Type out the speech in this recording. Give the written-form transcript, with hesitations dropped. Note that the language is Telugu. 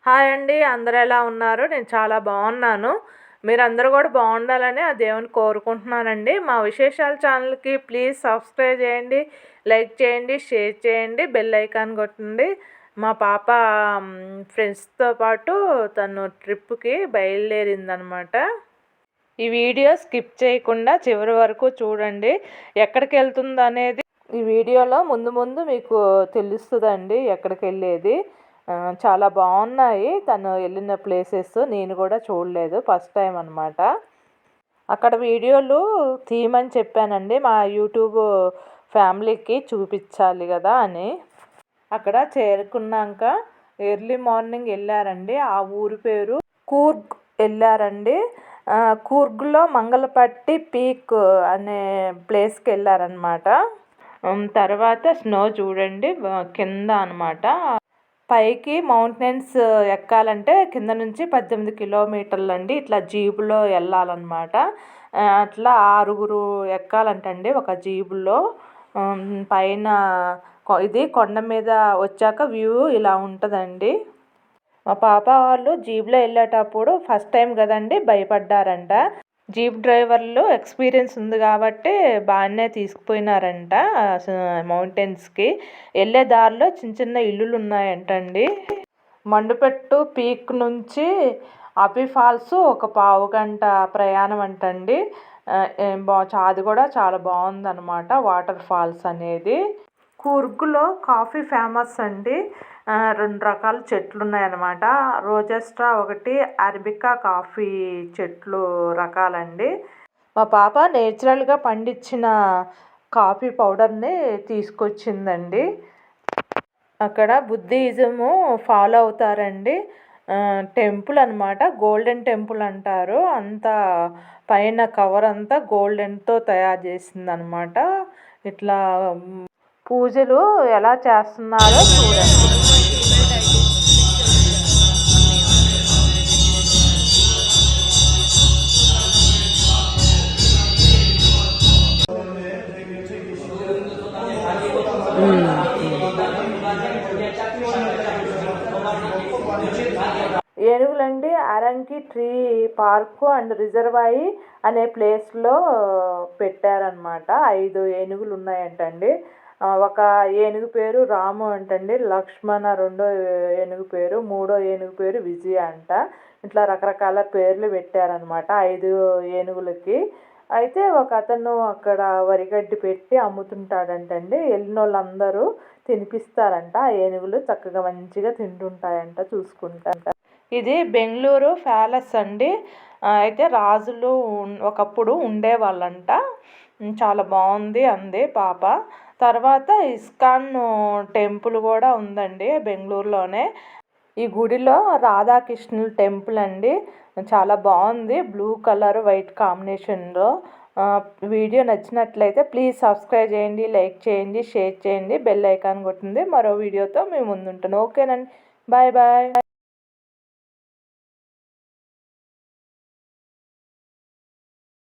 హాయ్ అండి. అందరూ ఎలా ఉన్నారు? నేను చాలా బాగున్నాను. మీరందరూ కూడా బాగుండాలని ఆ దేవుని కోరుకుంటున్నానండి. మా విశేషాల ఛానల్కి ప్లీజ్ సబ్స్క్రైబ్ చేయండి, లైక్ చేయండి, షేర్ చేయండి, బెల్ ఐకాన్ కొట్టండి. మా పాప ఫ్రెండ్స్తో పాటు తను ట్రిప్కి బయలుదేరిందనమాట. ఈ వీడియో స్కిప్ చేయకుండా చివరి వరకు చూడండి. ఎక్కడికి వెళ్తుందో అనేది ఈ వీడియోలో ముందు ముందు మీకు తెలుస్తుందండి ఎక్కడికి వెళ్ళేది. చాలా బాగున్నాయి తను వెళ్ళిన ప్లేసెస్. నేను కూడా చూడలేదు, ఫస్ట్ టైం అనమాట. అక్కడ వీడియోలు తీయమని చెప్పానండి, మా యూట్యూబ్ ఫ్యామిలీకి చూపించాలి కదా అని. అక్కడ చేరుకున్నాక ఎర్లీ మార్నింగ్ వెళ్ళారండి. ఆ ఊరి పేరు కూర్గ్ వెళ్ళారండి. కూర్గ్లో మంగళపట్టి పీక్ అనే ప్లేస్కి వెళ్ళారనమాట. తర్వాత స్నో చూడండి కింద అనమాట. పైకి మౌంటైన్స్ ఎక్కాలంటే కింద నుంచి 18 కిలోమీటర్లు అండి. ఇట్లా జీబులో వెళ్ళాలన్నమాట. అట్లా 6 ఎక్కాలంటండి ఒక జీబులో. పైన ఇది కొండ మీద వచ్చాక వ్యూ ఇలా ఉంటుందండి. మా పాప వాళ్ళు జీప్లో వెళ్ళేటప్పుడు ఫస్ట్ టైం కదండి, భయపడ్డారంట. జీప్ డ్రైవర్లు ఎక్స్పీరియన్స్ ఉంది కాబట్టి బాగానే తీసుకుపోయినారంట మౌంటైన్స్కి. వెళ్ళే దారిలో చిన్న చిన్న ఇల్లులు ఉన్నాయంటండి. మండుపెట్టు పీక్ నుంచి అపి ఫాల్స్ ఒక పావుగంట ప్రయాణం అంటండి. అది కూడా చాలా బాగుందన్నమాట వాటర్ ఫాల్స్ అనేది. కూర్గ్లో కాఫీ ఫేమస్ అండి. 2 రకాల చెట్లు ఉన్నాయన్నమాట. రోజెస్ట్రా ఒకటి, అరబికా కాఫీ చెట్లు రకాలండి. మా పాప నేచురల్గా పండించిన కాఫీ పౌడర్ని తీసుకొచ్చిందండి. అక్కడ బుద్ధిజము ఫాలో అవుతారండి. టెంపుల్ అనమాట, గోల్డెన్ టెంపుల్ అంటారు. అంతా పైన కవర్ అంతా గోల్డెన్తో తయారు చేసింది అనమాట. ఇట్లా పూజలు ఎలా చేస్తున్నారో చూడండి. ఏనుగులండి అరంకి ట్రీ పార్కు అండ్ రిజర్వాయి అనే ప్లేస్లో పెట్టారనమాట. 5 ఏనుగులు ఉన్నాయంటండి. ఒక ఏనుగు పేరు రాము అంటండి, లక్ష్మణ రెండో ఏనుగు పేరు, మూడో ఏనుగు పేరు విజయ అంట. ఇట్లా రకరకాల పేర్లు పెట్టారనమాట 5 ఏనుగులకి. అయితే ఒక అతను అక్కడ వరిగడ్డి పెట్టి అమ్ముతుంటాడంటండి. వెళ్ళిన వాళ్ళందరూ తినిపిస్తారంట. ఆ ఏనుగులు చక్కగా మంచిగా తింటుంటాయంట, చూసుకుంటారంట. ఇది బెంగళూరు ప్యాలెస్ అండి. అయితే రాజులు ఒకప్పుడు ఉండేవాళ్ళంట. చాలా బాగుంది అంది పాప. తర్వాత ఇస్కాన్ టెంపుల్ కూడా ఉందండి బెంగళూరులోనే. ఈ గుడిలో రాధాకృష్ణుల టెంపుల్ అండి. చాలా బాగుంది, బ్లూ కలర్ వైట్ కాంబినేషన్లో. వీడియో నచ్చినట్లయితే ప్లీజ్ సబ్స్క్రైబ్ చేయండి, లైక్ చేయండి, షేర్ చేయండి, బెల్ ఐకాన్ కొట్టింది. మరో వీడియోతో మేము ముందుంటాను. ఓకేనండి, బాయ్ బాయ్.